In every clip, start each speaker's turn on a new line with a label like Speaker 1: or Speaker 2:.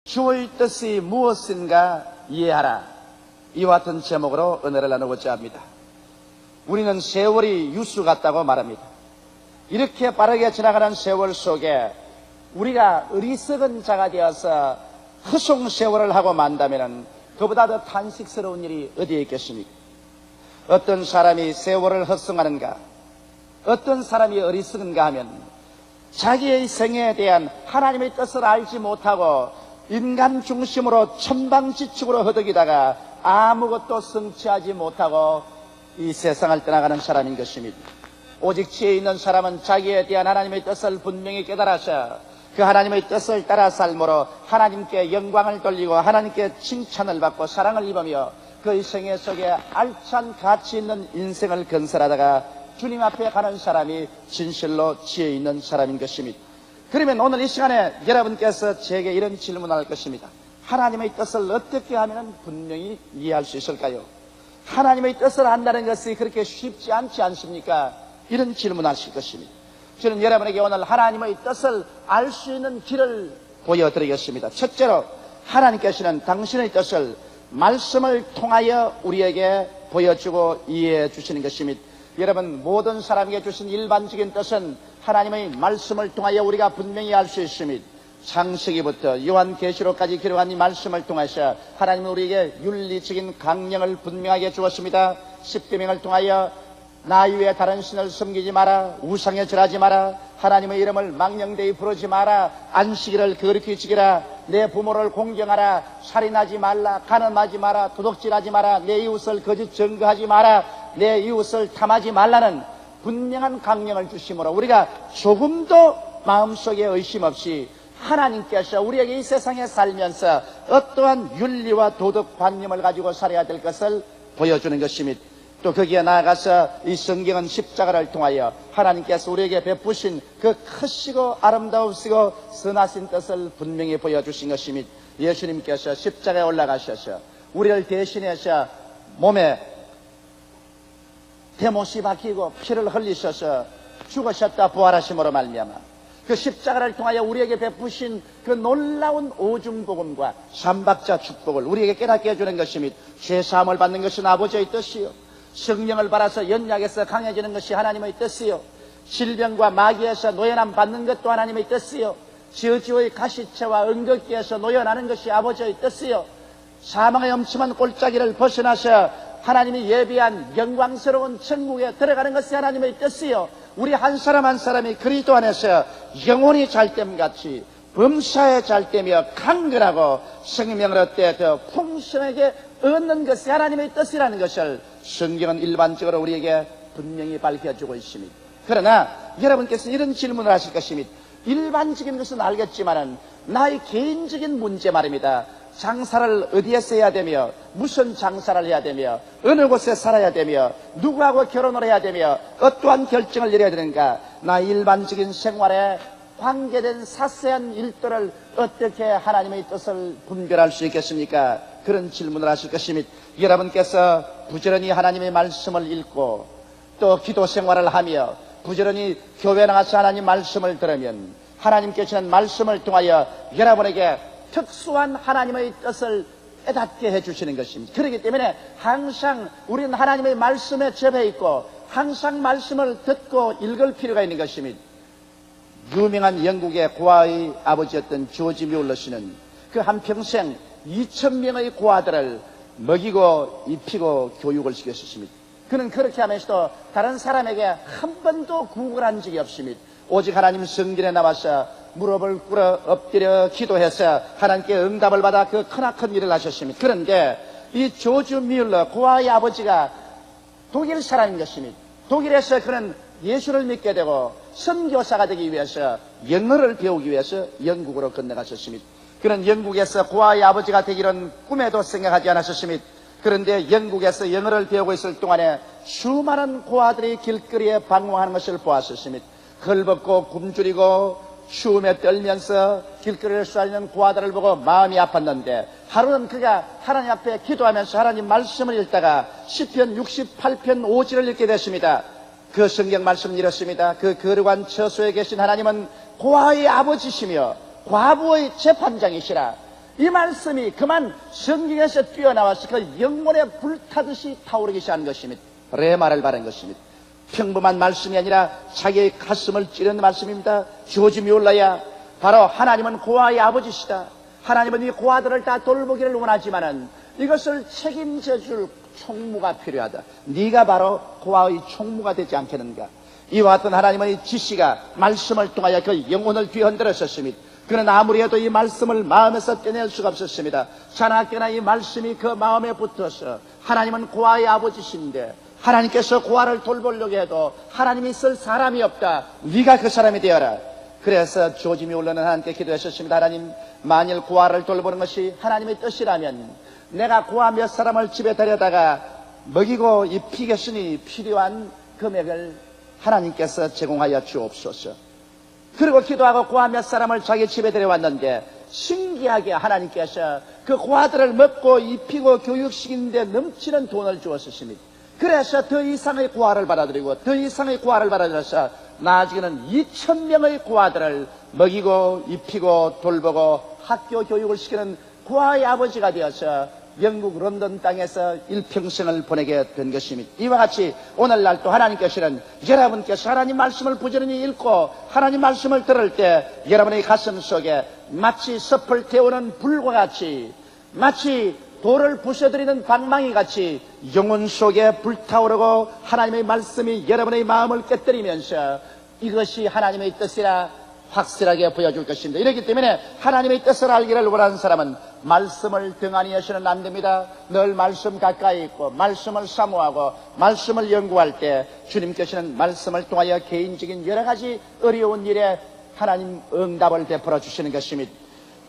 Speaker 1: 주의 뜻이 무엇인가 이해하라. 이와 같은 제목으로 은혜를 나누고자 합니다. 우리는 세월이 유수 같다고 말합니다. 이렇게 빠르게 지나가는 세월 속에 우리가 어리석은 자가 되어서 허송세월을 하고 만다면 그보다 더 탄식스러운 일이 어디에 있겠습니까? 어떤 사람이 세월을 헛송하는가, 어떤 사람이 어리석은가 하면 자기의 생애에 대한 하나님의 뜻을 알지 못하고 인간 중심으로 천방지축으로 허덕이다가 아무것도 성취하지 못하고 이 세상을 떠나가는 사람인 것입니다. 오직 지혜 있는 사람은 자기에 대한 하나님의 뜻을 분명히 깨달아서 그 하나님의 뜻을 따라 삶으로 하나님께 영광을 돌리고 하나님께 칭찬을 받고 사랑을 입으며 그의 생애 속에 알찬 가치 있는 인생을 건설하다가 주님 앞에 가는 사람이 진실로 지혜 있는 사람인 것입니다. 그러면 오늘 이 시간에 여러분께서 제게 이런 질문을 할 것입니다. 하나님의 뜻을 어떻게 하면 분명히 이해할 수 있을까요? 하나님의 뜻을 안다는 것이 그렇게 쉽지 않지 않습니까? 이런 질문을 하실 것입니다. 저는 여러분에게 오늘 하나님의 뜻을 알 수 있는 길을 보여드리겠습니다. 첫째로 하나님께서는 당신의 뜻을 말씀을 통하여 우리에게 보여주고 이해해 주시는 것입니다. 여러분, 모든 사람에게 주신 일반적인 뜻은 하나님의 말씀을 통하여 우리가 분명히 알 수 있습니다. 창세기부터 요한계시록까지 기록한 이 말씀을 통해서 하나님은 우리에게 윤리적인 강령을 분명하게 주었습니다. 십계명을 통하여 나 이외에 다른 신을 섬기지 마라, 우상에 절하지 마라, 하나님의 이름을 망령되이 부르지 마라, 안식일을 거룩히 지키라, 내 부모를 공경하라, 살인하지 말라, 간음하지 마라, 도둑질하지 마라, 내 이웃을 거짓 증거하지 마라, 내 이웃을 탐하지 말라는 분명한 강령을 주심으로 우리가 조금도 마음속에 의심 없이 하나님께서 우리에게 이 세상에 살면서 어떠한 윤리와 도덕관념을 가지고 살아야 될 것을 보여주는 것입니다. 또 거기에 나아가서 이 성경은 십자가를 통하여 하나님께서 우리에게 베푸신 그 크시고 아름다우시고 선하신 뜻을 분명히 보여주신 것입니다. 예수님께서 십자가에 올라가셔서 우리를 대신해서 몸에 대못이 박히고 피를 흘리셔서 죽으셨다 부활하심으로 말미암아 그 십자가를 통하여 우리에게 베푸신 그 놀라운 오중복음과 삼박자 축복을 우리에게 깨닫게 해주는 것입니다. 죄사함을 받는 것은 아버지의 뜻이요, 성령을 받아서 연약해서 강해지는 것이 하나님의 뜻이요, 질병과 마귀에서 노연함 받는 것도 하나님의 뜻이요, 저주의 가시체와 은극기에서 노연하는 것이 아버지의 뜻이요, 사망의 엄침한 골짜기를 벗어나서 하나님이 예비한 영광스러운 천국에 들어가는 것이 하나님의 뜻이요, 우리 한 사람 한 사람이 그리스도 안에서 영혼이 잘됨같이 범사에 잘되며 강건하고 생명을 얻되 더 풍성하게 얻는 것이 하나님의 뜻이라는 것을 성경은 일반적으로 우리에게 분명히 밝혀주고 있습니다. 그러나 여러분께서 이런 질문을 하실 것입니다. 일반적인 것은 알겠지만은 나의 개인적인 문제 말입니다. 장사를 어디에서 해야 되며 무슨 장사를 해야 되며 어느 곳에 살아야 되며 누구하고 결혼을 해야 되며 어떠한 결정을 내려야 되는가, 나의 일반적인 생활에 관계된 사소한 일들을 어떻게 하나님의 뜻을 분별할 수 있겠습니까? 그런 질문을 하실 것입니다. 여러분께서 부지런히 하나님의 말씀을 읽고 또 기도 생활을 하며 부지런히 교회 나가서 하나님 말씀을 들으면 하나님께서는 말씀을 통하여 여러분에게 특수한 하나님의 뜻을 깨닫게 해주시는 것입니다. 그렇기 때문에 항상 우리는 하나님의 말씀에 접해 있고 항상 말씀을 듣고 읽을 필요가 있는 것입니다. 유명한 영국의 고아의 아버지였던 조지 뮬러 씨는 그 한평생 2,000명의 고아들을 먹이고 입히고 교육을 시켰습니다. 그는 그렇게 하면서도 다른 사람에게 한 번도 구걸 한 적이 없습니다. 오직 하나님 성전에 나와서 무릎을 꿇어 엎드려 기도해서 하나님께 응답을 받아 그 크나큰 일을 하셨습니다. 그런데 이 조지 뮬러 고아의 아버지가 독일 사람인 것입니다. 독일에서 그는 예수를 믿게 되고 선교사가 되기 위해서 영어를 배우기 위해서 영국으로 건너가셨습니다. 그는 영국에서 고아의 아버지가 되기는 꿈에도 생각하지 않았었습니다. 그런데 영국에서 영어를 배우고 있을 동안에 수많은 고아들이 길거리에 방황하는 것을 보았었습니다. 헐벗고 굶주리고 추움에 떨면서 길거리를 쏘는 고아들을 보고 마음이 아팠는데 하루는 그가 하나님 앞에 기도하면서 하나님 말씀을 읽다가 시편 68편 5절을 읽게 됐습니다. 그 성경 말씀은 이렇습니다. 그 거룩한 처소에 계신 하나님은 고아의 아버지시며 과부의 재판장이시라. 이 말씀이 그만 성경에서 뛰어나와서 그 영혼에 불타듯이 타오르기 시작한 것입니다. 레마를 바른 것입니다. 평범한 말씀이 아니라 자기의 가슴을 찌르는 말씀입니다. 조지 뮬러야, 바로 하나님은 고아의 아버지시다. 하나님은 이 고아들을 다 돌보기를 원하지만은 이것을 책임져 줄 총무가 필요하다. 네가 바로 고아의 총무가 되지 않겠는가. 이와 같은 하나님의 지시가 말씀을 통하여 그 영혼을 뒤흔들었습니다. 그는 아무리 해도 이 말씀을 마음에서 떼낼 수가 없었습니다. 자나깨나 이 말씀이 그 마음에 붙어서 하나님은 고아의 아버지신데 하나님께서 고아를 돌보려고 해도 하나님이 쓸 사람이 없다. 네가 그 사람이 되어라. 그래서 조지 뮬러는 하나님께 기도했었습니다. 하나님, 만일 고아를 돌보는 것이 하나님의 뜻이라면 내가 고아 몇 사람을 집에 데려다가 먹이고 입히겠으니 필요한 금액을 하나님께서 제공하여 주옵소서. 그리고 기도하고 고아 몇 사람을 자기 집에 데려왔는데 신기하게 하나님께서 그 고아들을 먹고 입히고 교육시키는데 넘치는 돈을 주었습니다. 그래서 더 이상의 고아를 받아들이고 더 이상의 고아를 받아들여서 나중에는 2,000명의 고아들을 먹이고 입히고 돌보고 학교 교육을 시키는 고아의 아버지가 되어서 영국 런던 땅에서 일평생을 보내게 된 것입니다. 이와 같이 오늘날 또 하나님께서는 여러분께서 하나님 말씀을 부지런히 읽고 하나님 말씀을 들을 때 여러분의 가슴 속에 마치 섭을 태우는 불과 같이, 마치 돌을 부숴드리는 방망이 같이 영혼 속에 불타오르고 하나님의 말씀이 여러분의 마음을 깨뜨리면서 이것이 하나님의 뜻이라 확실하게 보여줄 것입니다. 이렇기 때문에 하나님의 뜻을 알기를 원하는 사람은 말씀을 등한히 해서는 안 됩니다. 늘 말씀 가까이 있고 말씀을 사모하고 말씀을 연구할 때 주님께서는 말씀을 통하여 개인적인 여러 가지 어려운 일에 하나님 응답을 베풀어 주시는 것입니다.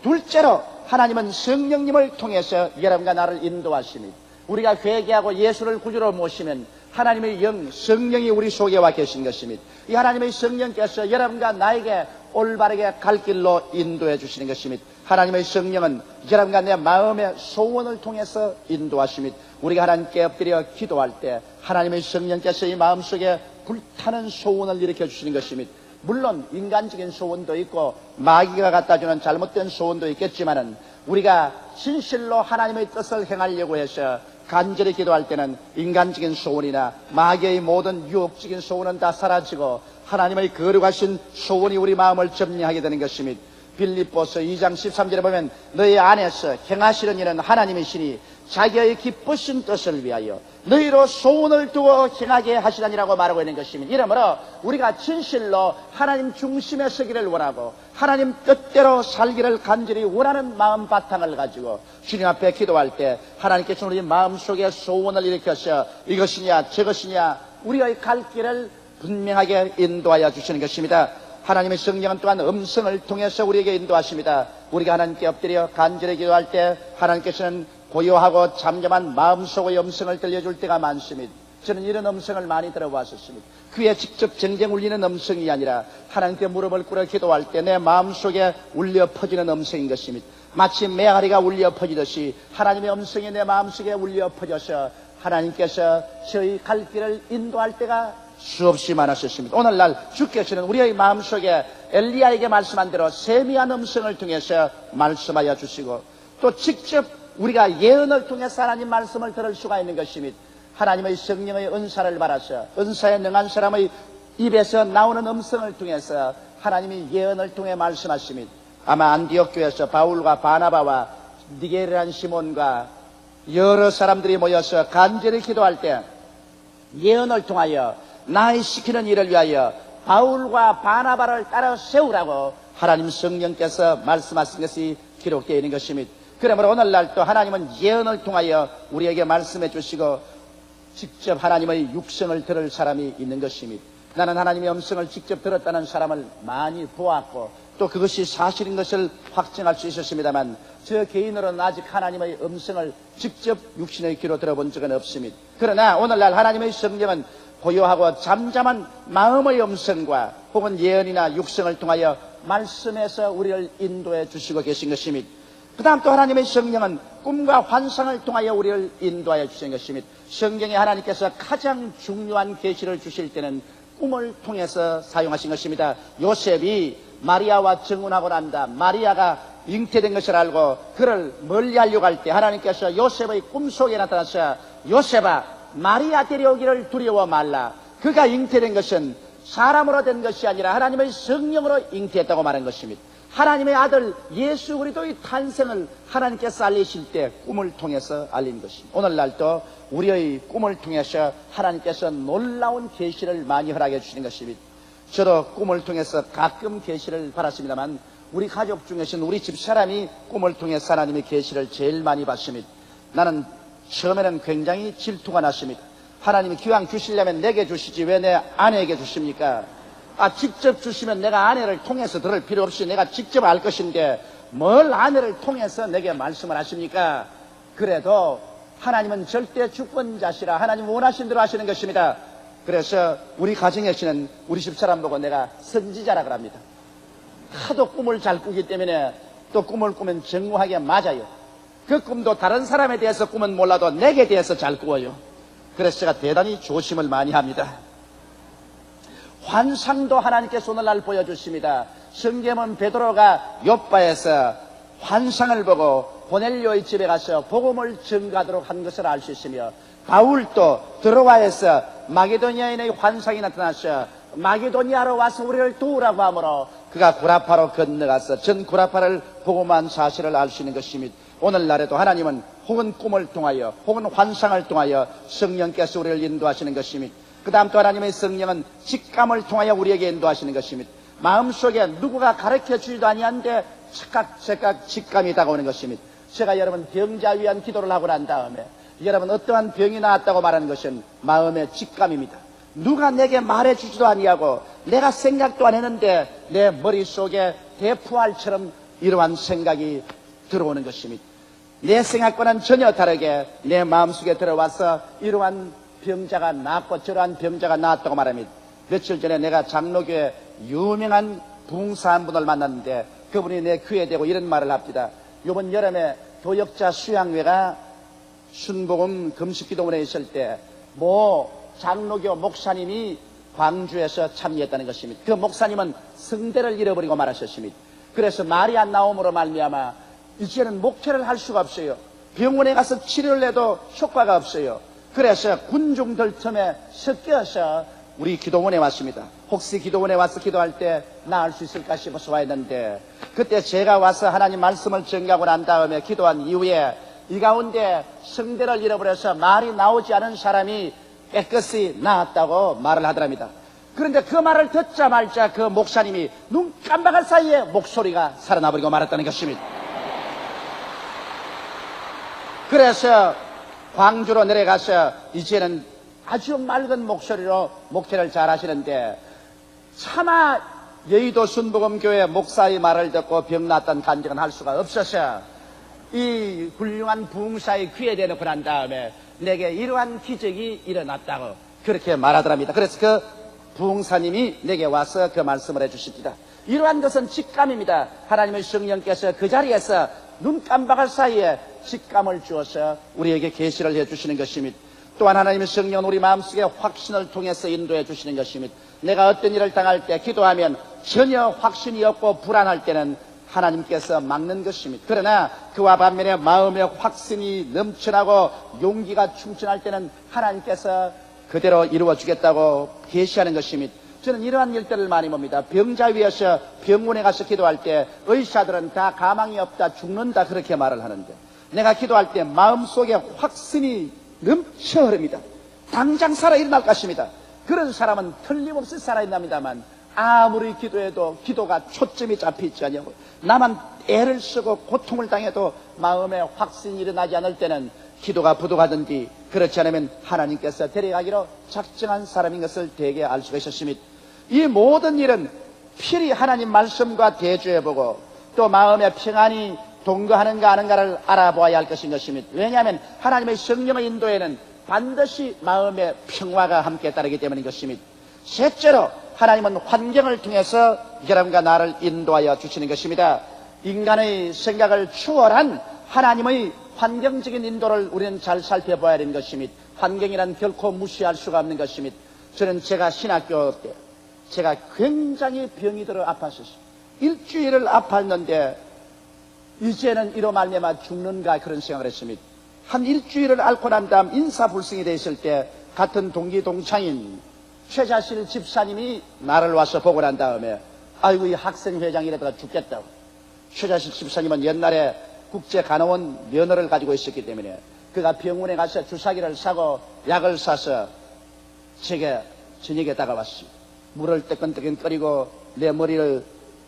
Speaker 1: 둘째로 하나님은 성령님을 통해서 여러분과 나를 인도하십니다. 우리가 회개하고 예수를 구주로 모시면 하나님의 영, 성령이 우리 속에 와 계신 것입니다. 이 하나님의 성령께서 여러분과 나에게 올바르게 갈 길로 인도해 주시는 것입니다. 하나님의 성령은 여러분과 내 마음의 소원을 통해서 인도하십니다. 우리가 하나님께 엎드려 기도할 때 하나님의 성령께서 이 마음속에 불타는 소원을 일으켜 주시는 것입니다. 물론 인간적인 소원도 있고 마귀가 갖다주는 잘못된 소원도 있겠지만은 우리가 진실로 하나님의 뜻을 행하려고 해서 간절히 기도할 때는 인간적인 소원이나 마귀의 모든 유혹적인 소원은 다 사라지고 하나님의 거룩하신 소원이 우리 마음을 점령하게 되는 것입니다. 빌립보서 2장 13절에 보면 너희 안에서 행하시는 일은 하나님이시니 자기의 기쁘신 뜻을 위하여 너희로 소원을 두고 행하게 하시라니라고 말하고 있는 것입니다. 이러므로 우리가 진실로 하나님 중심에 서기를 원하고 하나님 뜻대로 살기를 간절히 원하는 마음 바탕을 가지고 주님 앞에 기도할 때 하나님께서 우리 마음속에 소원을 일으켜서 이것이냐 저것이냐 우리의 갈 길을 분명하게 인도하여 주시는 것입니다. 하나님의 성령은 또한 음성을 통해서 우리에게 인도하십니다. 우리가 하나님께 엎드려 간절히 기도할 때 하나님께서는 고요하고 잠잠한 마음속의 음성을 들려줄 때가 많습니다. 저는 이런 음성을 많이 들어봤었습니다. 귀에 직접 쟁쟁 울리는 음성이 아니라 하나님께 무릎을 꿇어 기도할 때 내 마음속에 울려 퍼지는 음성인 것입니다. 마치 메아리가 울려 퍼지듯이 하나님의 음성이 내 마음속에 울려 퍼져서 하나님께서 저희 갈 길을 인도할 때가 수없이 많았었습니다. 오늘날 주께서는 우리의 마음속에 엘리야에게 말씀한 대로 세미한 음성을 통해서 말씀하여 주시고 또 직접 우리가 예언을 통해서 하나님 말씀을 들을 수가 있는 것입니다. 하나님의 성령의 은사를 받아서 은사에 능한 사람의 입에서 나오는 음성을 통해서 하나님이 예언을 통해 말씀하십니다. 아마 안디옥 교회에서 바울과 바나바와 니게르란 시몬과 여러 사람들이 모여서 간절히 기도할 때 예언을 통하여 나의 시키는 일을 위하여 바울과 바나바를 따라 세우라고 하나님 성령께서 말씀하신 것이 기록되어 있는 것입니다. 그러므로 오늘날 또 하나님은 예언을 통하여 우리에게 말씀해 주시고 직접 하나님의 육성을 들을 사람이 있는 것입니다. 나는 하나님의 음성을 직접 들었다는 사람을 많이 보았고 또 그것이 사실인 것을 확증할 수 있었습니다만 저 개인으로는 아직 하나님의 음성을 직접 육신의 귀로 들어본 적은 없습니다. 그러나 오늘날 하나님의 성령은 고요하고 잠잠한 마음의 음성과 혹은 예언이나 육성을 통하여 말씀에서 우리를 인도해 주시고 계신 것입니다. 그 다음 또 하나님의 성령은 꿈과 환상을 통하여 우리를 인도하여 주시는 것입니다. 성경에 하나님께서 가장 중요한 계시를 주실 때는 꿈을 통해서 사용하신 것입니다. 요셉이 마리아와 정혼하고 난다. 마리아가 잉태된 것을 알고 그를 멀리하려고 할 때 하나님께서 요셉의 꿈속에 나타나서 요셉아 마리아 데려오기를 두려워 말라. 그가 잉태된 것은 사람으로 된 것이 아니라 하나님의 성령으로 잉태했다고 말한 것입니다. 하나님의 아들 예수 그리스도의 탄생을 하나님께서 알리실 때 꿈을 통해서 알린 것입니다. 오늘날도 우리의 꿈을 통해서 하나님께서 놀라운 계시를 많이 허락해 주시는 것입니다. 저도 꿈을 통해서 가끔 계시를 받았습니다만 우리 가족 중에서는 우리 집사람이 꿈을 통해서 하나님의 계시를 제일 많이 받습니다. 나는 처음에는 굉장히 질투가 났습니다. 하나님이 기왕 주시려면 내게 주시지 왜 내 아내에게 주십니까? 직접 주시면 내가 아내를 통해서 들을 필요 없이 내가 직접 알 것인데 뭘 아내를 통해서 내게 말씀을 하십니까? 그래도 하나님은 절대 주권자시라 하나님 원하신 대로 하시는 것입니다. 그래서 우리 가정에서는 우리 집사람 보고 내가 선지자라 그럽니다. 하도 꿈을 잘 꾸기 때문에 또 꿈을 꾸면 정확하게 맞아요. 그 꿈도 다른 사람에 대해서 꿈은 몰라도 내게 대해서 잘 꾸어요. 그래서 제가 대단히 조심을 많이 합니다. 환상도 하나님께서 오늘날 보여주십니다. 성경은 베드로가 욥바에서 환상을 보고 고넬료의 집에 가서 복음을 전가하도록 한 것을 알 수 있으며 바울도 드로아에서 마게도니아인의 환상이 나타나서 마게도니아로 와서 우리를 도우라고 하므로 그가 구라파로 건너가서 전 구라파를 복음한 사실을 알 수 있는 것입니다. 오늘날에도 하나님은 혹은 꿈을 통하여 혹은 환상을 통하여 성령께서 우리를 인도하시는 것입니다. 그 다음 또 하나님의 성령은 직감을 통하여 우리에게 인도하시는 것입니다. 마음속에 누구가 가르쳐 주지도 아니한데 즉각 직감이 다가오는 것입니다. 제가 여러분 병자 위한 기도를 하고 난 다음에 여러분 어떠한 병이 나왔다고 말하는 것은 마음의 직감입니다. 누가 내게 말해주지도 아니하고 내가 생각도 안 했는데 내 머릿속에 대포알처럼 이러한 생각이 들어오는 것입니다. 내 생각과는 전혀 다르게 내 마음속에 들어와서 이러한 병자가 나았고 저러한 병자가 나았다고 말합니다. 며칠 전에 내가 장로교에 유명한 부흥사 한 분을 만났는데 그분이 내 귀에 대고 이런 말을 합니다. 이번 여름에 도역자 수양회가 순복음 금식기도원에 있을 때 장로교 목사님이 광주에서 참여했다는 것입니다. 그 목사님은 성대를 잃어버리고 말하셨습니다. 그래서 말이 안 나옴으로 말미암아 이제는 목회를 할 수가 없어요. 병원에 가서 치료를 해도 효과가 없어요. 그래서 군중들 틈에 섞여서 우리 기도원에 왔습니다. 혹시 기도원에 와서 기도할 때 나을 수 있을까 싶어서 왔는데 그때 제가 와서 하나님 말씀을 전가하고 난 다음에 기도한 이후에 이 가운데 성대를 잃어버려서 말이 나오지 않은 사람이 깨끗이 나았다고 말을 하더랍니다. 그런데 그 말을 듣자마자 그 목사님이 눈 깜박할 사이에 목소리가 살아나버리고 말았다는 것입니다. 그래서 광주로 내려가서 이제는 아주 맑은 목소리로 목회를 잘 하시는데 차마 여의도 순복음교회 목사의 말을 듣고 병 났던 간증은 할 수가 없어서 이 훌륭한 부흥사의 귀에 대놓고 난 다음에 내게 이러한 기적이 일어났다고 그렇게 말하더랍니다. 그래서 그 부흥사님이 내게 와서 그 말씀을 해주십니다. 이러한 것은 직감입니다. 하나님의 성령께서 그 자리에서 눈 깜박할 사이에 직감을 주어서 우리에게 계시를 해주시는 것입니다. 또한 하나님의 성령은 우리 마음속에 확신을 통해서 인도해 주시는 것입니다. 내가 어떤 일을 당할 때 기도하면 전혀 확신이 없고 불안할 때는 하나님께서 막는 것입니다. 그러나 그와 반면에 마음의 확신이 넘쳐나고 용기가 충천할 때는 하나님께서 그대로 이루어 주겠다고 계시하는 것입니다. 저는 이러한 일들을 많이 봅니다. 병자 위에서 병원에 가서 기도할 때 의사들은 다 가망이 없다 죽는다 그렇게 말을 하는데 내가 기도할 때 마음속에 확신이 넘쳐 흐릅니다. 당장 살아 일어날 것입니다. 그런 사람은 틀림없이 살아있답니다만 아무리 기도해도 기도가 초점이 잡히지 않냐고 나만 애를 쓰고 고통을 당해도 마음에 확신이 일어나지 않을 때는 기도가 부족하든지 그렇지 않으면 하나님께서 데려가기로 작정한 사람인 것을 대개 알 수가 있었습니다. 이 모든 일은 필히 하나님 말씀과 대조해보고 또 마음의 평안이 동거하는가 아는가를 알아보아야 할 것인 것입니다. 왜냐하면 하나님의 성령의 인도에는 반드시 마음의 평화가 함께 따르기 때문인 것입니다. 셋째로 하나님은 환경을 통해서 여러분과 나를 인도하여 주시는 것입니다. 인간의 생각을 추월한 하나님의 환경적인 인도를 우리는 잘 살펴봐야 하는 것입니다. 환경이란 결코 무시할 수가 없는 것입니다. 저는 제가 신학교 때 제가 굉장히 병이 들어 아팠었어요. 일주일을 아팠는데 이제는 이로 말미암아 죽는가 그런 생각을 했습니다. 한 일주일을 앓고 난 다음 인사불성이 됐을 때 같은 동기 동창인 최자실 집사님이 나를 와서 보고 난 다음에 아이고 이 학생회장 이러다가 죽겠다고. 최자실 집사님은 옛날에 국제간호원 면허를 가지고 있었기 때문에 그가 병원에 가서 주사기를 사고 약을 사서 제게 저녁에 다가왔습니다. 물을 뜨끈뜨끈 끓이고 내 머리를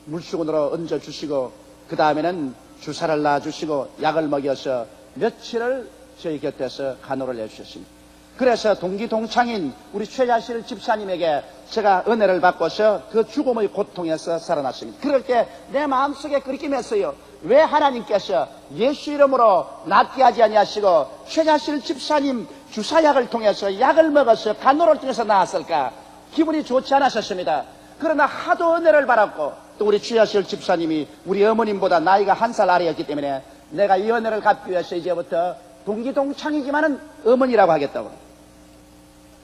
Speaker 1: 물수건으로 얹어주시고 그 다음에는 주사를 놔주시고 약을 먹여서 며칠을 저희 곁에서 간호를 해주셨습니다. 그래서 동기 동창인 우리 최자실 집사님에게 제가 은혜를 받고서 그 죽음의 고통에서 살아났습니다. 그럴 때 내 마음속에 그렇게 맸어요. 왜 하나님께서 예수 이름으로 낫게 하지 아니하시고 최자실 집사님 주사약을 통해서 약을 먹어서 간호를 통해서 나았을까? 기분이 좋지 않았었습니다. 그러나 하도 은혜를 받았고 또 우리 최자실 집사님이 우리 어머님보다 나이가 한 살 아래였기 때문에 내가 이 은혜를 갚기 위해서 이제부터 동기 동창이지만은 어머니라고 하겠다고.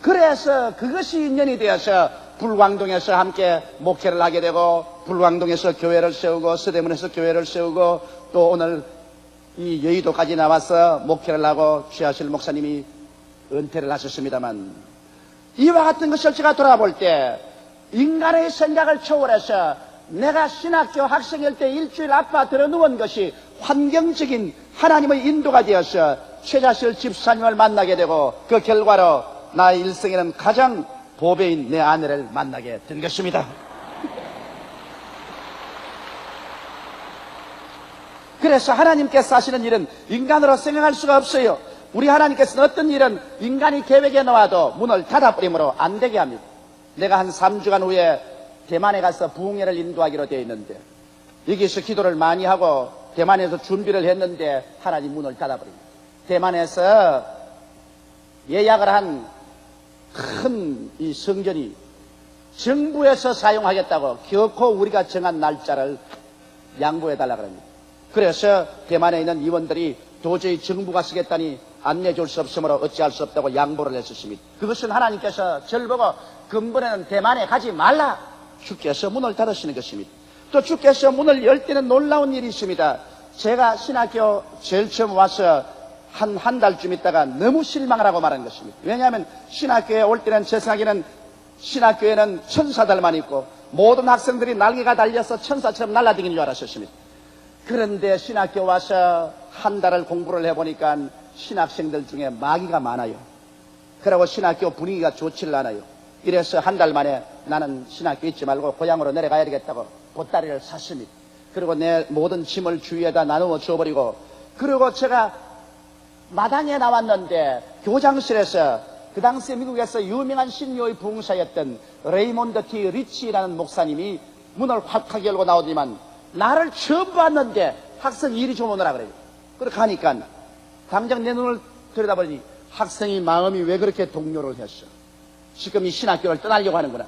Speaker 1: 그래서 그것이 인연이 되어서 불광동에서 함께 목회를 하게 되고 불광동에서 교회를 세우고 서대문에서 교회를 세우고 또 오늘 이 여의도까지 나와서 목회를 하고 최하실 목사님이 은퇴를 하셨습니다만 이와 같은 것을 제가 돌아볼 때 인간의 생각을 초월해서 내가 신학교 학생일 때 일주일 아파 들어 누운 것이 환경적인 하나님의 인도가 되어서 최자실 집사님을 만나게 되고 그 결과로 나의 일생에는 가장 보배인 내 아내를 만나게 된 것입니다. 그래서 하나님께서 하시는 일은 인간으로 생각할 수가 없어요. 우리 하나님께서는 어떤 일은 인간이 계획에 놓아도 문을 닫아버림으로 안 되게 합니다. 내가 한 3주간 후에 대만에 가서 부흥회를 인도하기로 되어 있는데 여기서 기도를 많이 하고 대만에서 준비를 했는데 하나님 문을 닫아버립니다. 대만에서 예약을 한 큰 이 성전이 정부에서 사용하겠다고 결코 우리가 정한 날짜를 양보해달라고 합니다. 그래서 대만에 있는 의원들이 도저히 정부가 쓰겠다니 안내줄 수 없으므로 어찌할 수 없다고 양보를 했었습니다. 그것은 하나님께서 저를 보고 근본에는 대만에 가지 말라. 주께서 문을 닫으시는 것입니다. 또 주께서 문을 열 때는 놀라운 일이 있습니다. 제가 신학교 제일 처음 와서 한 달쯤 있다가 너무 실망을 하고 말한 것입니다. 왜냐하면 신학교에 올 때는 제 생각에는 신학교에는 천사들만 있고 모든 학생들이 날개가 달려서 천사처럼 날아다니는 줄 알았었습니다. 그런데 신학교 와서 한 달을 공부를 해보니까 신학생들 중에 마귀가 많아요. 그러고 신학교 분위기가 좋지를 않아요. 이래서 한 달 만에 나는 신학교 있지 말고 고향으로 내려가야 되겠다고 보따리를 샀습니다. 그리고 내 모든 짐을 주위에다 나누어 줘버리고 그리고 제가 마당에 나왔는데 교장실에서 그 당시에 미국에서 유명한 신료의 부흥사였던 레이몬드 T. 리치라는 목사님이 문을 확하게 열고 나오더니만 나를 처음 봤는데 학생이 이리 좀 오너라 그래요. 그렇게 가니까 당장 내 눈을 들여다보니 학생이 마음이 왜 그렇게 동요를 했어. 지금 이 신학교를 떠나려고 하는구나.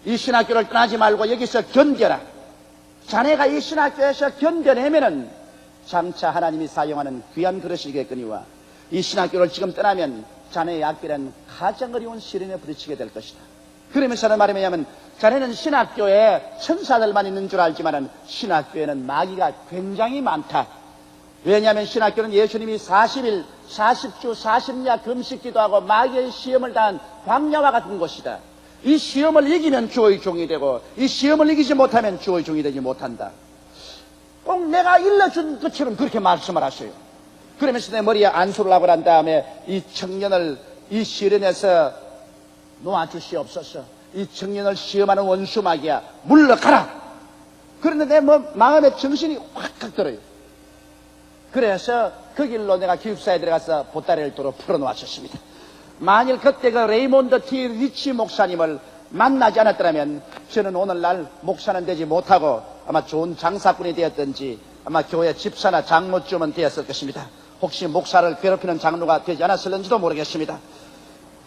Speaker 1: 이 신학교를 떠나지 말고 여기서 견뎌라. 자네가 이 신학교에서 견뎌내면은 장차 하나님이 사용하는 귀한 그릇이겠거니와 이 신학교를 지금 떠나면 자네의 앞길은 가장 어려운 시련에 부딪히게 될 것이다. 그러면서 말하면 자네는 신학교에 천사들만 있는 줄 알지만 신학교에는 마귀가 굉장히 많다. 왜냐하면 신학교는 예수님이 40일, 40주, 40야 금식기도하고 마귀의 시험을 당한 광야와 같은 곳이다. 이 시험을 이기면 주의 종이 되고 이 시험을 이기지 못하면 주의 종이 되지 못한다. 꼭 내가 일러준 것처럼 그렇게 말씀을 하셔요. 그러면서 내 머리에 안수를 하고 난 다음에 이 청년을 이 시련에서 놓아주시옵소서. 이 청년을 시험하는 원수 마귀야 물러가라. 그런데 내 마음에 정신이 확 들어요. 그래서 그 길로 내가 기숙사에 들어가서 보따리를 도로 풀어놓았었습니다. 만일 그때 그 레이몬드 T. 리치 목사님을 만나지 않았더라면 저는 오늘날 목사는 되지 못하고 아마 좋은 장사꾼이 되었든지 아마 교회 집사나 장로쯤은 되었을 것입니다. 혹시 목사를 괴롭히는 장로가 되지 않았을는지도 모르겠습니다.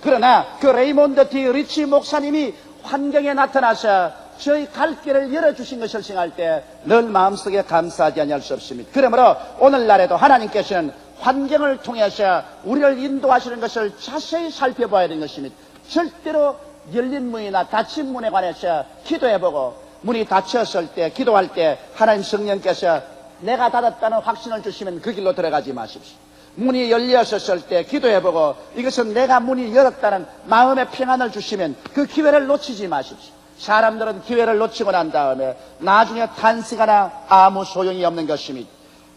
Speaker 1: 그러나 그 레이몬드 T. 리치 목사님이 환경에 나타나서 저희 갈 길을 열어주신 것을 생각할 때 늘 마음속에 감사하지 아니할 수 없습니다. 그러므로 오늘날에도 하나님께서는 환경을 통해서 우리를 인도하시는 것을 자세히 살펴봐야 되는 것입니다. 절대로 열린 문이나 닫힌 문에 관해서 기도해보고 문이 닫혔을 때 기도할 때 하나님 성령께서 내가 닫았다는 확신을 주시면 그 길로 들어가지 마십시오. 문이 열렸었을 때 기도해보고 이것은 내가 문이 열었다는 마음의 평안을 주시면 그 기회를 놓치지 마십시오. 사람들은 기회를 놓치고 난 다음에 나중에 탄식하나 아무 소용이 없는 것입니다.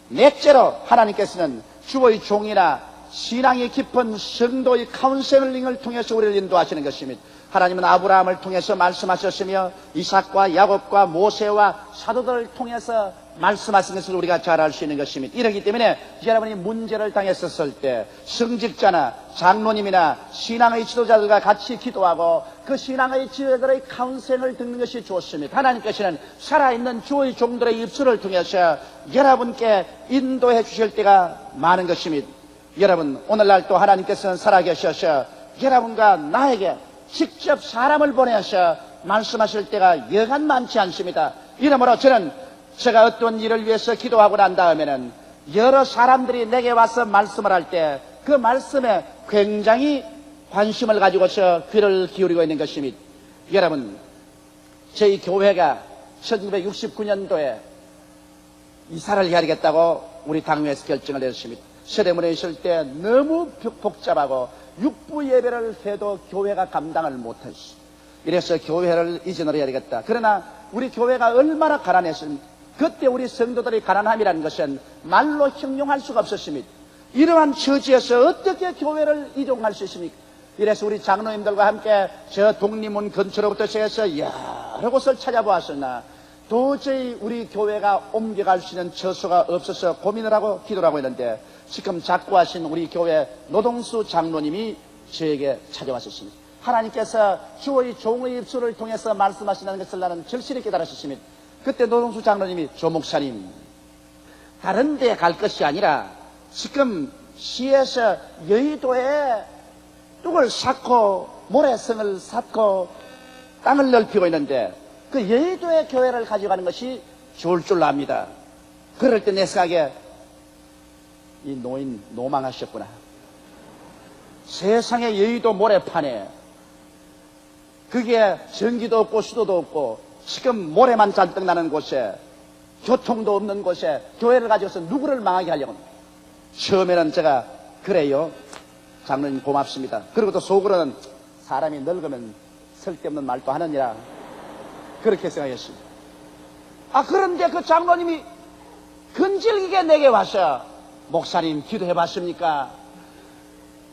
Speaker 1: 넷째로 하나님께서는 주의 종이나 신앙이 깊은 성도의 카운셀링을 통해서 우리를 인도하시는 것입니다. 하나님은 아브라함을 통해서 말씀하셨으며 이삭과 야곱과 모세와 사도들을 통해서 말씀하신 것을 우리가 잘 알 수 있는 것입니다. 이렇기 때문에 여러분이 문제를 당했었을 때 성직자나 장로님이나 신앙의 지도자들과 같이 기도하고 그 신앙의 지도자들의 카운셀을 듣는 것이 좋습니다. 하나님께서는 살아있는 주의 종들의 입술을 통해서 여러분께 인도해 주실 때가 많은 것입니다. 여러분, 오늘날 또 하나님께서는 살아계셔서 여러분과 나에게 직접 사람을 보내서 말씀하실 때가 여간 많지 않습니다. 이러므로 저는 제가 어떤 일을 위해서 기도하고 난 다음에는 여러 사람들이 내게 와서 말씀을 할 때 그 말씀에 굉장히 관심을 가지고서 귀를 기울이고 있는 것입니다. 여러분, 저희 교회가 1969년도에 이사를 해야 되겠다고 우리 당회에서 결정을 했습니다. 세대문에 있을 때 너무 복잡하고 육부 예배를 해도 교회가 감당을 못했어. 이래서 교회를 이전을 해야 되겠다. 그러나 우리 교회가 얼마나 가난했습니까? 그때 우리 성도들의 가난함이라는 것은 말로 형용할 수가 없었습니다. 이러한 처지에서 어떻게 교회를 이동할 수 있습니까? 이래서 우리 장로님들과 함께 저 독립문 근처로부터 시작해서 여러 곳을 찾아보았으나 도저히 우리 교회가 옮겨갈 수 있는 처소가 없어서 고민을 하고 기도를 하고 있는데 지금 작고하신 우리 교회 노동수 장로님이 저에게 찾아왔었습니다. 하나님께서 주의 종의 입술을 통해서 말씀하시는 것을 나는 절실히 깨달았습니다. 그때 노동수 장로님이 조 목사님, 다른 데 갈 것이 아니라 지금 시에서 여의도에 뚝을 쌓고 모래성을 쌓고 땅을 넓히고 있는데 그 여의도의 교회를 가져가는 것이 좋을 줄 압니다. 그럴 때 내 생각에 이 노인 노망하셨구나. 세상에 여의도 모래판에 그게 전기도 없고 수도도 없고 지금 모래만 잔뜩 나는 곳에 교통도 없는 곳에 교회를 가져서 누구를 망하게 하려고 합니다. 처음에는 제가 그래요, 장로님 고맙습니다. 그리고 또 속으로는 사람이 늙으면 쓸데없는 말도 하느니라 그렇게 생각했습니다. 그런데 그 장로님이 근질기게 내게 와서 목사님 기도해 봤습니까?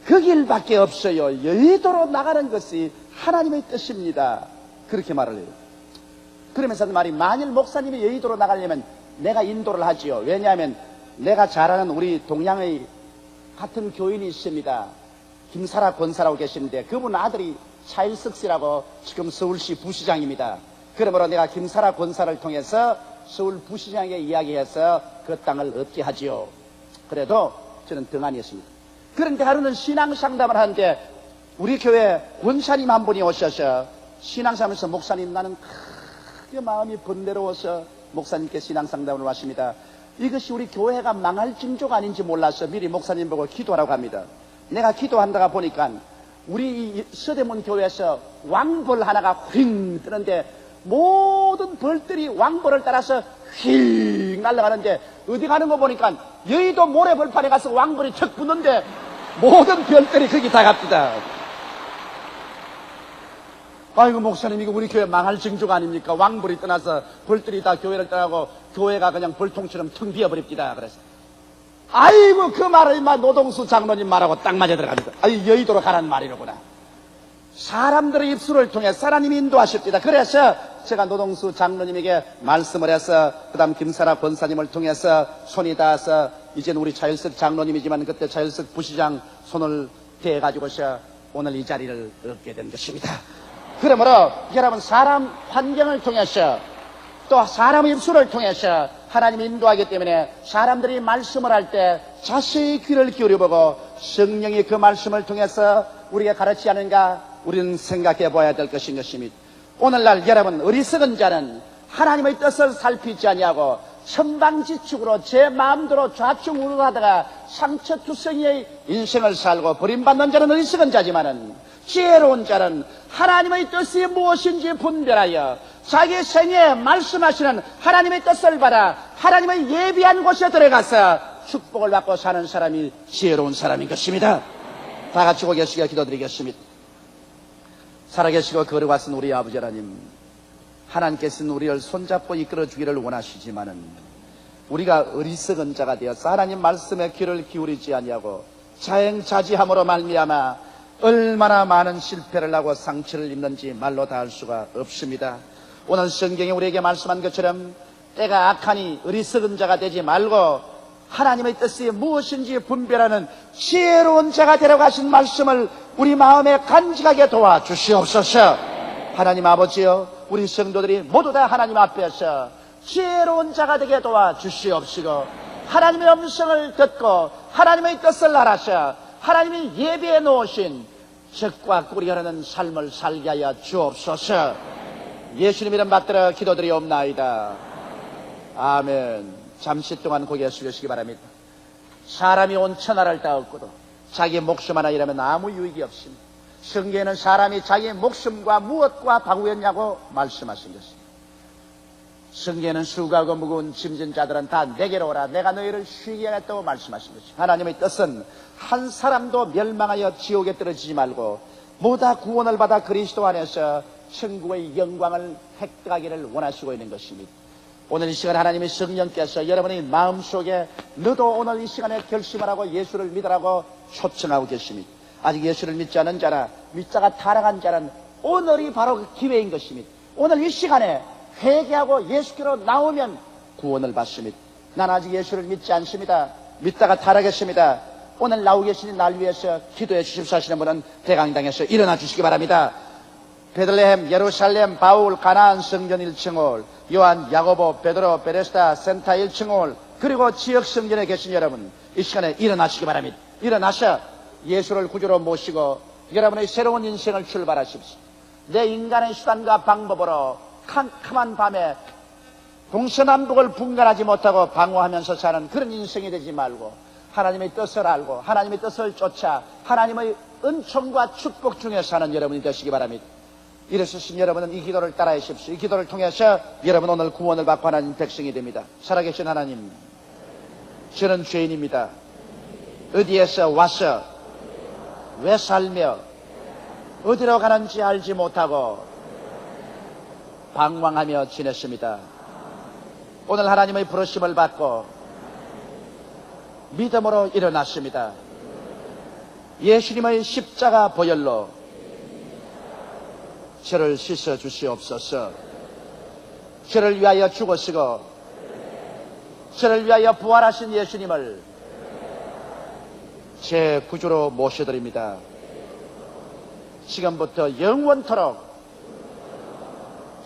Speaker 1: 그 길밖에 없어요. 여의도로 나가는 것이 하나님의 뜻입니다. 그렇게 말을 해요. 그러면서 말이, 만일 목사님이 여의도로 나가려면 내가 인도를 하지요. 왜냐하면 내가 잘 아는 우리 동양의 같은 교인이 있습니다. 김사라 권사라고 계시는데 그분 아들이 차일석 씨라고 지금 서울시 부시장입니다. 그러므로 내가 김사라 권사를 통해서 서울 부시장에게 이야기해서 그 땅을 얻게 하지요. 그래도 저는 등한이었습니다. 그런데 하루는 신앙상담을 하는데 우리 교회 권사님 한 분이 오셔서 신앙상담에서 목사님, 나는 크게 마음이 번뇌로워서 목사님께 신앙상담을 하십니다. 이것이 우리 교회가 망할 징조가 아닌지 몰라서 미리 목사님 보고 기도하라고 합니다. 내가 기도한다가 보니까 우리 서대문 교회에서 왕벌 하나가 휙 뜨는데 모든 벌들이 왕벌을 따라서 휙 날아가는데 어디 가는 거 보니까 여의도 모래벌판에 가서 왕벌이 척 붙는데 모든 별들이 거기 다 갑니다. 아이고 목사님, 이거 우리 교회 망할 징조가 아닙니까? 왕벌이 떠나서 벌들이 다 교회를 떠나고 교회가 그냥 벌통처럼 텅 비어버립니다. 그래서 아이고 그 말을 노동수 장로님 말하고 딱 맞아 들어갑니다. 여의도로 가라는 말이로구나. 사람들의 입술을 통해 하나님이 인도하십니다. 그래서 제가 노동수 장로님에게 말씀을 해서 그 다음 김사라 권사님을 통해서 손이 닿아서 이제는 우리 차일석 장로님이지만 그때 차일석 부시장 손을 대가지고서 오늘 이 자리를 얻게 된 것입니다. 그러므로 여러분, 사람 환경을 통해서 또 사람의 입술을 통해서 하나님이 인도하기 때문에 사람들이 말씀을 할 때 자세히 귀를 기울여보고 성령이 그 말씀을 통해서 우리에게 가르치지 않은가 우리는 생각해 봐야 될 것인 것입니다. 오늘날 여러분, 어리석은 자는 하나님의 뜻을 살피지 아니하고 천방지축으로 제 마음대로 좌충우돌하다가 상처투성이의 인생을 살고 버림받는 자는 어리석은 자지만은 지혜로운 자는 하나님의 뜻이 무엇인지 분별하여 자기 생애에 말씀하시는 하나님의 뜻을 받아 하나님의 예비한 곳에 들어가서 축복을 받고 사는 사람이 지혜로운 사람인 것입니다. 다 같이 고개 숙여 기도드리겠습니다. 살아계시고 거룩하신 우리 아버지 하나님, 하나님께서는 우리를 손잡고 이끌어 주기를 원하시지만은 우리가 어리석은 자가 되어서 하나님 말씀에 귀를 기울이지 아니하고 자행자지함으로 말미암아 얼마나 많은 실패를 하고 상처를 입는지 말로 다 할 수가 없습니다. 오늘 성경이 우리에게 말씀한 것처럼 때가 악하니 어리석은 자가 되지 말고 하나님의 뜻이 무엇인지 분별하는 지혜로운 자가 되라고 하신 말씀을 우리 마음에 간직하게 도와주시옵소서. 하나님 아버지여, 우리 성도들이 모두 다 하나님 앞에서 지혜로운 자가 되게 도와주시옵시고, 하나님의 음성을 듣고 하나님의 뜻을 알아서 하나님이 예비해 놓으신 적과 꿀이 흐르는 삶을 살게 하여 주옵소서. 예수님 이름 받들어 기도드리옵나이다. 아멘. 잠시 동안 고개 숙이시기 바랍니다. 사람이 온 천하를 다 얻고도 자기 목숨 하나 잃으면 아무 유익이 없습니다. 성경에는 사람이 자기 목숨과 무엇과 바꾸겠냐고 말씀하신 것입니다. 성경에는 수고하고 무거운 짐진 자들은 다 내게로 오라, 내가 너희를 쉬게 하겠다고 말씀하신 것입니다. 하나님의 뜻은 한 사람도 멸망하여 지옥에 떨어지지 말고 모두 구원을 받아 그리스도 안에서 천국의 영광을 획득하기를 원하시고 있는 것입니다. 오늘 이 시간 하나님의 성령께서 여러분의 마음속에 너도 오늘 이 시간에 결심을 하고 예수를 믿으라고 초청하고 계십니다. 아직 예수를 믿지 않은 자나 믿자가 타락한 자는 오늘이 바로 그 기회인 것입니다. 오늘 이 시간에 회개하고 예수께로 나오면 구원을 받습니다. 난 아직 예수를 믿지 않습니다. 믿다가 타락했습니다. 오늘 나오고 계시는 날 위해서 기도해 주십시오 하시는 분은 대강당에서 일어나 주시기 바랍니다. 베들레헴, 예루살렘, 바울, 가나안 성전 1층홀, 요한, 야고보, 베드로, 베레스다, 센타 1층홀, 그리고 지역 성전에 계신 여러분, 이 시간에 일어나시기 바랍니다. 일어나셔 예수를 구주로 모시고 여러분의 새로운 인생을 출발하십시오. 내 인간의 수단과 방법으로 캄캄한 밤에 동서남북을 분간하지 못하고 방어하면서 사는 그런 인생이 되지 말고 하나님의 뜻을 알고 하나님의 뜻을 쫓아 하나님의 은총과 축복 중에 사는 여러분이 되시기 바랍니다. 이러신 여러분은 이 기도를 따라하십시오. 이 기도를 통해서 여러분 오늘 구원을 받고 하나님 백성이 됩니다. 살아계신 하나님, 저는 죄인입니다. 어디에서 와서 왜 살며 어디로 가는지 알지 못하고 방황하며 지냈습니다. 오늘 하나님의 부르심을 받고 믿음으로 일어났습니다. 예수님의 십자가 보혈로 저를 씻어 주시옵소서. 저를 위하여 죽으시고 저를 위하여 부활하신 예수님을 제 구주로 모셔드립니다. 지금부터 영원토록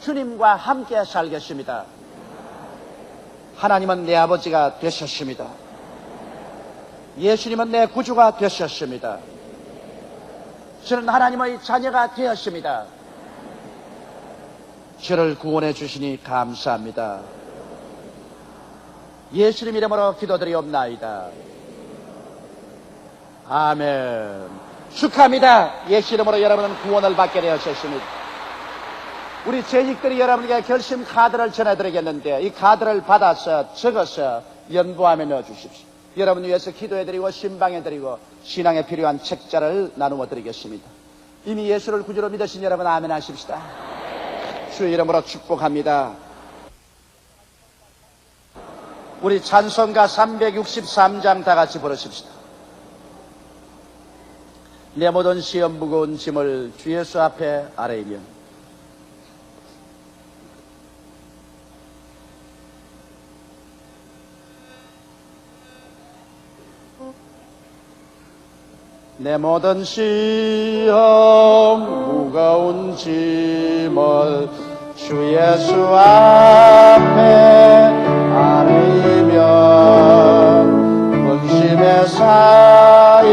Speaker 1: 주님과 함께 살겠습니다. 하나님은 내 아버지가 되셨습니다. 예수님은 내 구주가 되셨습니다. 저는 하나님의 자녀가 되었습니다. 저를 구원해 주시니 감사합니다. 예수님 이름으로 기도드리옵나이다. 아멘. 축하합니다. 예수 이름으로 여러분은 구원을 받게 되었습니다. 우리 재직들이 여러분에게 결심 카드를 전해드리겠는데 이 카드를 받아서 적어서 연구함에 넣어주십시오. 여러분 위해서 기도해드리고 신방해드리고 신앙에 필요한 책자를 나누어 드리겠습니다. 이미 예수를 구주로 믿으신 여러분 아멘 하십시다. 주의 이름으로 축복합니다. 우리 찬송가 363장 다 같이 부르십시다. 내 모든 시험 무거운 짐을 주 예수 앞에 아뢰이며 내 모든 시험 무거운 짐을 주 예수 앞에 아뢰이며 근심에 쌓인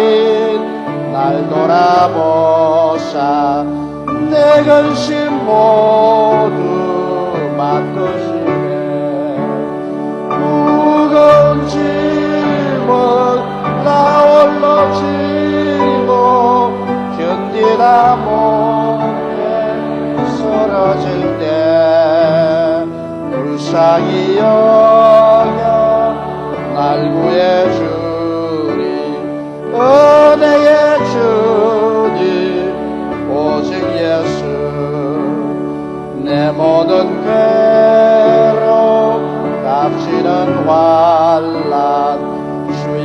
Speaker 1: 날 돌아보사 내 근심 모두 맡으시네. 무거운 짐을 나 홀로 지고 견디다 못해 쓰러질 때 불쌍히 여겨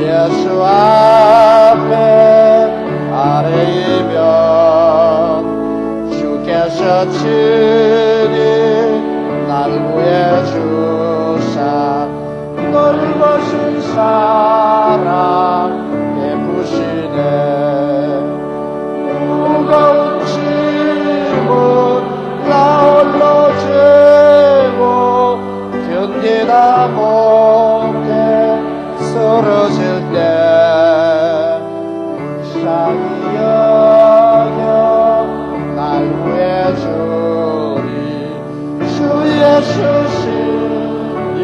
Speaker 1: 예수 앞에 아래이면 주께서 친히 날 구해 주사 넓으신 사랑 베푸시네. 무거운 짐은 나 홀로 지고 견디다 못해 쓰러질 때 불쌍히 여겨 날 구해 주리. 주 예수시니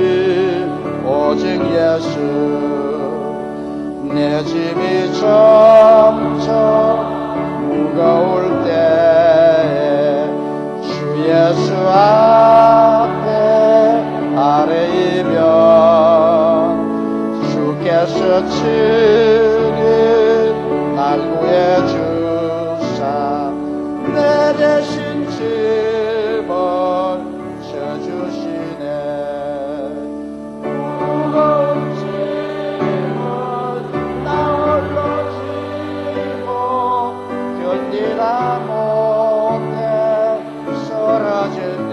Speaker 1: 오직 예수. 내 짐이 점점 무거울 때에 주 예수 앞에 아래이면 주께서 친히 날 구해 주사 내 대신 짐을 져주시네. 무거운 짐은 나 홀로 지고 견디다 못해 쓰러질 때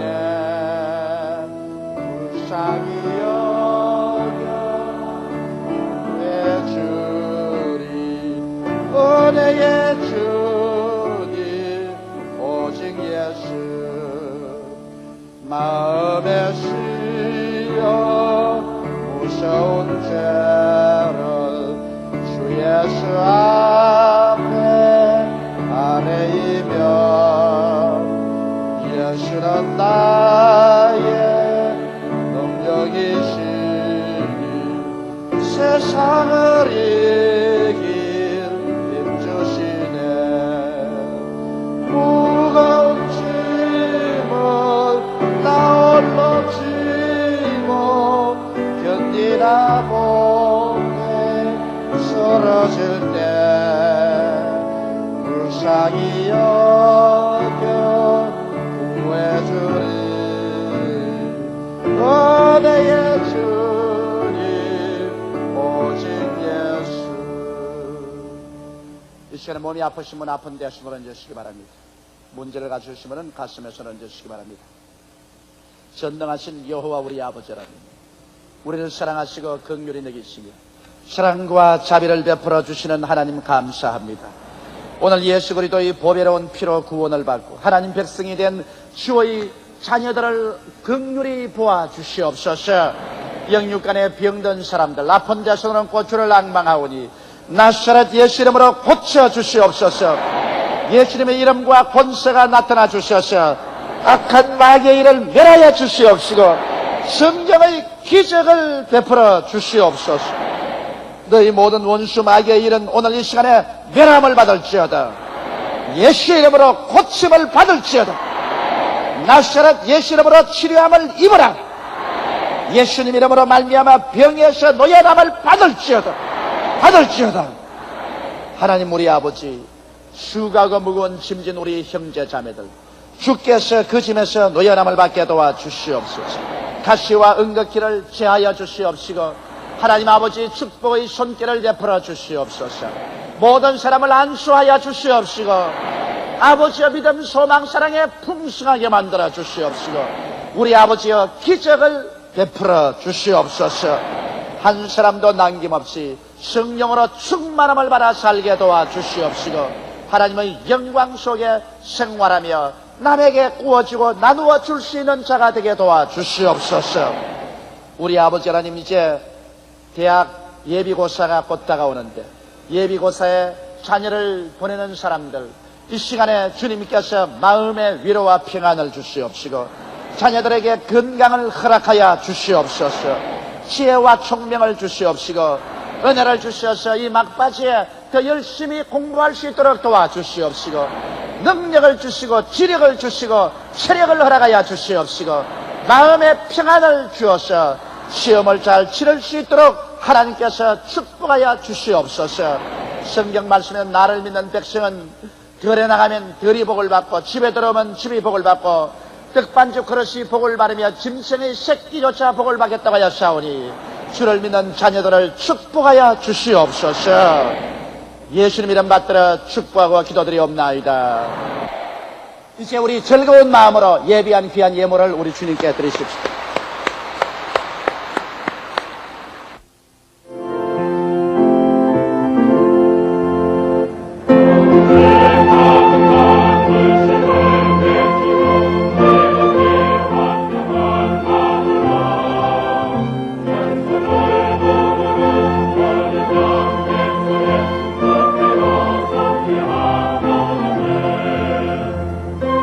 Speaker 1: 불쌍히 여겨 구해주리. 은혜의 주님 오직 예수. 마음에 씌어 무서운 죄를 주 예수 앞에 아래이면 예수는 나의 능력이시니 세상을 이길 힘주시네. 무거운 짐을 나 홀로 지고 견디다 못해 쓰러질 때 불쌍히 여겨 구해주리. 은혜의 주님 오직 예수. 이 시간에 몸이 아프시면 아픈 데시면 얹으시기 바랍니다. 문제를 가지시면 가슴에서 얹으시기 바랍니다. 전능하신 여호와 우리 아버지라니 우리를 사랑하시고 긍휼히 여기시며 사랑과 자비를 베풀어 주시는 하나님 감사합니다. 오늘 예수 그리스도의 보배로운 피로 구원을 받고 하나님 백성이 된 주의 자녀들을 긍휼히 보아 주시옵소서. 영육간에 병든 사람들 아픈 자손은 고초를 앙망하오니 나사렛 예수 이름으로 고쳐 주시옵소서. 예수님의 이름과 권세가 나타나 주셔서 악한 마귀의 일을 멸하여 주시옵시고 성경의 기적을 베풀어 주시옵소서. 너희 모든 원수 마귀의 일은 오늘 이 시간에 멸함을 받을지어다. 예수 이름으로 고침을 받을지어다. 나사렛 예수 이름으로 치료함을 입으라. 예수님 이름으로 말미암아 병에서 노예함을 받을지어다. 하나님 우리 아버지, 수고하고 무거운 짐진 우리 형제 자매들 주께서 그 짐에서 노예함을 받게 도와주시옵소서. 가시와 응급기를 제하여 주시옵시고 하나님 아버지 축복의 손길을 베풀어 주시옵소서. 모든 사람을 안수하여 주시옵시고 아버지의 믿음 소망 사랑에 풍성하게 만들어 주시옵시고 우리 아버지의 기적을 베풀어 주시옵소서. 한 사람도 남김없이 성령으로 충만함을 받아 살게 도와주시옵시고 하나님의 영광 속에 생활하며 남에게 구워주고 나누어 줄 수 있는 자가 되게 도와주시옵소서. 우리 아버지 하나님, 이제 대학 예비고사가 곧 다가오는데 예비고사에 자녀를 보내는 사람들 이 시간에 주님께서 마음의 위로와 평안을 주시옵시고 자녀들에게 건강을 허락하여 주시옵소서. 지혜와 총명을 주시옵시고 은혜를 주셔서 이 막바지에 더 열심히 공부할 수 있도록 도와주시옵시고 능력을 주시고 지력을 주시고 체력을 허락하여 주시옵시고 마음의 평안을 주어서 시험을 잘 치를 수 있도록 하나님께서 축복하여 주시옵소서. 성경 말씀에 나를 믿는 백성은 들에 나가면 들이 복을 받고 집에 들어오면 집이 복을 받고 떡반죽 그릇이 복을 받으며 짐승의 새끼조차 복을 받겠다고 하였사오니 주를 믿는 자녀들을 축복하여 주시옵소서. 예수님 이름 받들어 축복하고 기도드리옵나이다. 이제 우리 즐거운 마음으로 예비한 귀한 예물을 우리 주님께 드리십시오.